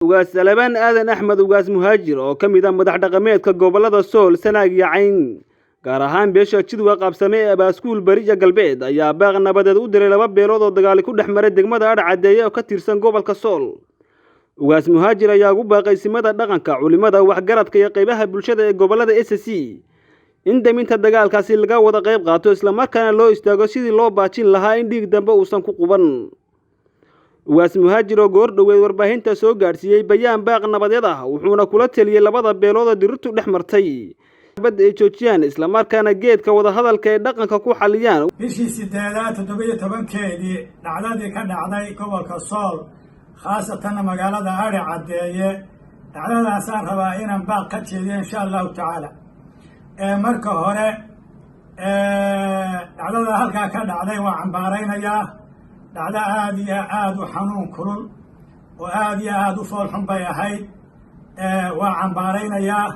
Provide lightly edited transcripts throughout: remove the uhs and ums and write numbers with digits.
ugaas Salabaan Aadan Axmed ugaas Muhaajir oo ka mid ah madax dhaqameedka gobolada Sool Sanaag iyo Cayn gaar ahaan beesha Jidwa qabsamay ee Baaskuul Bariga Galbeed ayaa baaq nabadeed u diray laba beelood oo dagaal ku dhex maray degmada Adcadeeye oo ka tirsan gobolka Sool. ugaas Muhaajir ayaa ugu baaqay simada dhaqanka culimada waxgaradka iyo qaybaha bulshada ee gobolada SSC in daminta dagaalkaasi laga wada qayb qaato isla markaana loo istaago sidii loo baajin lahaa in dhiig dambe uusan ku quban. ugaas Muhaajir oo goor dhaweed warbaahinta soo gaarsiiyay bayaan baaq nabadeed ah wuxuuna kula taliyay labada beelood oo dirirtu dhex martay bad ay joojiyaan isla markaana geedka wada hadalka ee dhaqanka ku xaliyaan. bishii 17-keedii dhacdadii ka dhacday gobolka Sool khaasatan magaalada Adcadeeye dhacdadaasaan rabaa inaan baaq ka jeediyo insha Allah taala. marka hore dhacdada halka ka dhacday waa cambaaraynayaa dhacdo aad iyo aad u xanuun kulul oo aad iyo aad u fool xun bay ahayd. waa cambaaraynayaa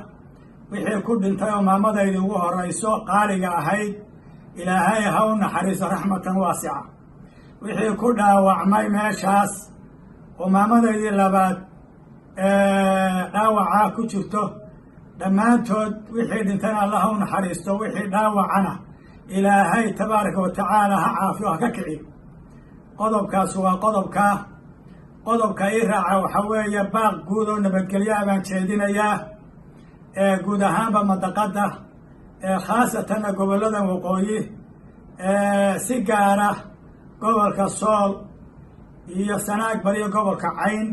wixii ku dhintay oo maamadayda ugu horeyso qaaliga ahayd ilaahay ha u naxariiso raxmatan waasica. wixii ku dhaawacmay meeshaas oo maamadaydii labaad dhaawaca ku jirto dhammaantood wixii dhintayna Allah ha u naxariisto, wixii dhaawacana ilaahay tabaaraka wa tacaala ha caafiyo ha ka kiciyo. qodobkaas waa qodobka ii raaca waxa weeye baaq guud oo nabadgelyo baan jeedinayaa guud ahaanba madaqada khaasatan gobolada waqooyi si gaara gobolka Sool iyo Sanaag bariyo gobolka Cayn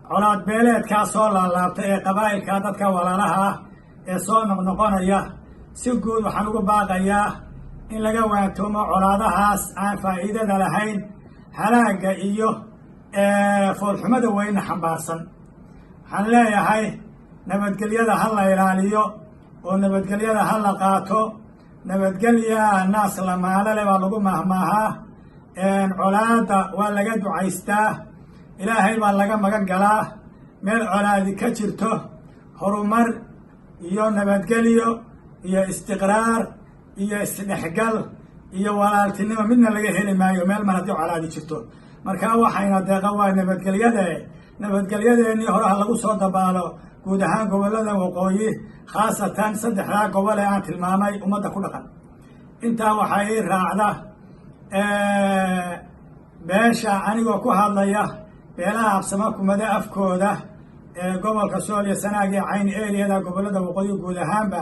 colaad beeleedkaas soo laalaabtay ee qabaa'ilka dadka walaalaha ee soo noqnoqonaya si guud waxaan ugu baaqayaa in laga waantoomo colaadahaas aan faa'iidada lahayn halaaga iyo foolxumada weyna xambaarsan. waxaan leeyahay nabadgelyada ha la ilaaliyo oo nabadgelyada ha la qaato. nabadgelya naas la maalale baa lagu mahmaahaa. colaada waa laga ducaystaa, ilaahay baa laga magan galaa. meel colaadi ka jirto horumar iyo nabadgelyo iyo istiqraar iyo isdhexgal iyo walaaltinimo midna laga heli maayo meel mar haddii colaadi jirto. marka waxayna deeqa waa nabadgelyadeennii hore ha lagu soo dabaalo guud ahaan gobolada waqooyi khaasatan 3 gobol ee aan tilmaamay ummadda ku dhaqan. intaa waxaa ii raacda beesha anigoo ku hadlaya beelaha absama kumada afkooda ee gobolka Sool iyo Sanaag iyo Cayn eeriyada gobolada waqooyi guud ahaanba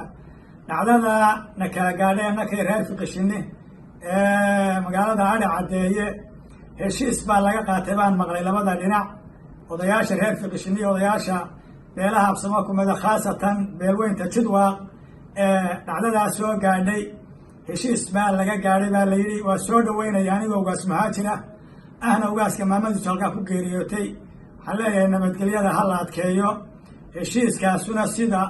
dhacdada na kala gaadheen nakay reer Fiqishini magaalada Adcadeeye heshiis baa laga qaatay baan maqlay labada dhinac odayaasha reer Fiqishini odayaasha beelaha absama kumada khaasatan beelweynta Jidwa dhacdadaas soo gaadhay heshiis baa laga gaadhay baa la yidhi waa soo dhaweynaya anigoo ugaas Muhaajir ahna ugaaska maamadiisu halkaa ku geeriyootay. waxaan leeyahay nabadgelyada ha la adkeeyo, heshiiskaasuna sida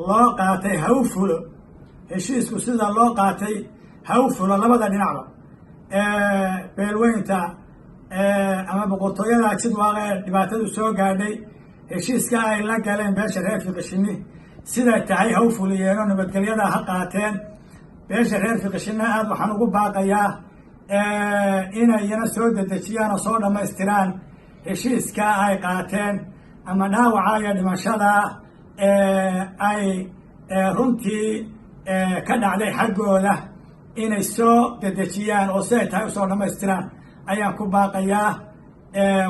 loo qaatay ha u fulo. heshiisku sida loo qaatay ha u fulo labada dhinacba. beelweynta ama boqortooyada Jidwa ee dhibaatadu soo gaadhay heshiiska ay la galeen beesha reer Fiqishini sida tahay ha u fuliyeenoo nabadgelyada ha qaateen. beesha reer Fiqishini aad waxaan ugu baaqayaa inayna soo dedejiyaan oo soo dhammaystiraan heshiiska ay qaateen ama dhaawaca iyo dhimashada ay runtii ka dhacday xaggooda inay soo dedejiyaan oo siday tahay usoo dhammaystiraan ayaan ku baaqayaa.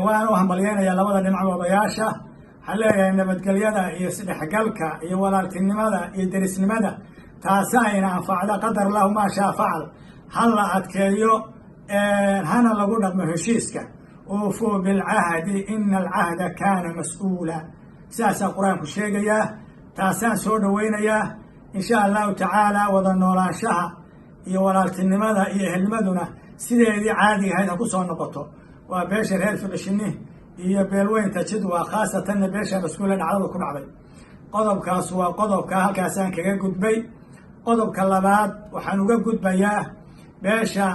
waan u hambalyeynayaa labada dhinac odayaasha. waxaan leeyahay nabadgelyada iyo isdhexgalka iyo walaaltinimada iyo derisnimada taasi ayna anfacda qadar lahu maa shaa facal. ha la adkeeyo hana lagu dhaqmo heshiiska. uufuu bilcahdi ina alcahda kaana mas-uula. sidaasaa qur-aanku sheegayaa. taasaan soo dhaweynayaa insha allahu tacaala. wada noolaanshaha iyo walaaltinimada iyo ehelnimaduna sideedii caadiga ahayd ha ku soo noqoto. waa beesha reer Fiqishini iyo beelweynta Jidwa khaasatanna beesha Baaskuule dhacdada ku dhacday. qodobkaas waa qodobka halkaasaan kaga gudbay. qodobka labaad waxaan uga gudbayaa beesha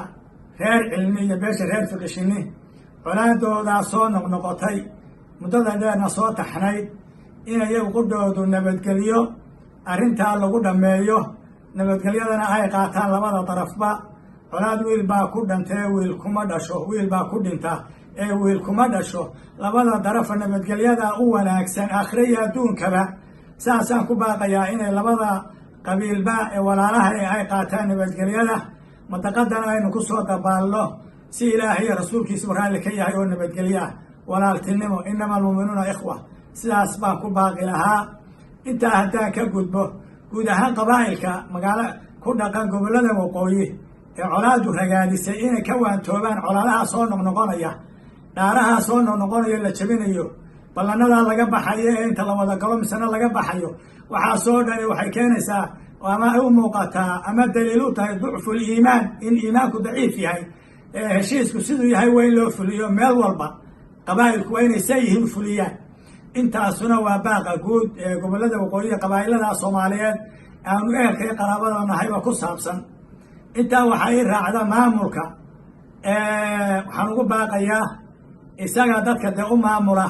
reer Cilmi iyo beesha reer Fiqishini colaadoodaa soo noqnoqotay muddada dheerna soo taxnayd in iyagu qudhoodu nabadgelyo arrintaa lagu dhammeeyo. nabadgelyadana ay qaataan labada darafba. colaad wiil baa ku dhantee wiil kuma dhasho, wiil baa ku dhinta wiil kuma dhasho labada darafa nabadgelyada u wanaagsan aakhire iyo adduunkaba saasaan ku baaqayaa inay labada qabiilba ee walaalaha ay qaataan nabadgelyada madaqadana aynu ku soo dabaalno si ilaahay iyo rasuulkiisaba raalli ka yahay oo nabadgelyo ah walaaltinimo inama almu'minuuna ikhwa sidaas baan ku baaqi lahaa intaa haddaan ka gudbo guud ahaan qabaa'ilka magaalo ku dhaqan gobollada waqooyi ee colaadu ragaadisay inay ka waantoobaan colaadaha soo noqnoqonaya dhaarahaa soo noqnoqonayo la jabinayo ballanadaa laga baxayo ee inta la wada galo misena laga baxayo waxaasoo dhani waxay keenaysaa ama ay u muuqataa ama daliil u tahay ducful iimaan in iimaanku daciif yahay heshiisku siduu yahay waa in loo fuliyo meel walba qabaa'ilku waa inay saa yihiin fuliyaan intaasuna waa baaqa guud ee gobollada waqooyiga qabaa'ilada soomaaliyeed aanu ehelka iyo qaraabada nahayba ku saabsan intaa waxaa ii raacda maamulka waxaan ugu baaqayaa isaga dadka dee u maamula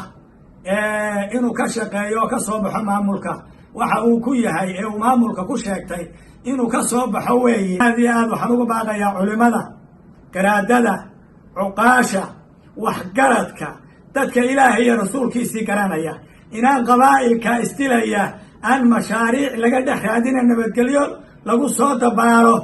inuu ka shaqeeyo oo ka soo baxo maamulka waxa uu ku yahay ee uu maamulka ku sheegtay inuu ka soo baxo weeye aad iyo aad waxaan ugu baaqayaa culimada garaadada cuqaasha waxgaradka dadka ilaahay iyo rasuulkiisii garanaya inaan qabaa'ilka isdilaya aan mashaariic laga dhex raadina nabadgelyo lagu soo dabaalo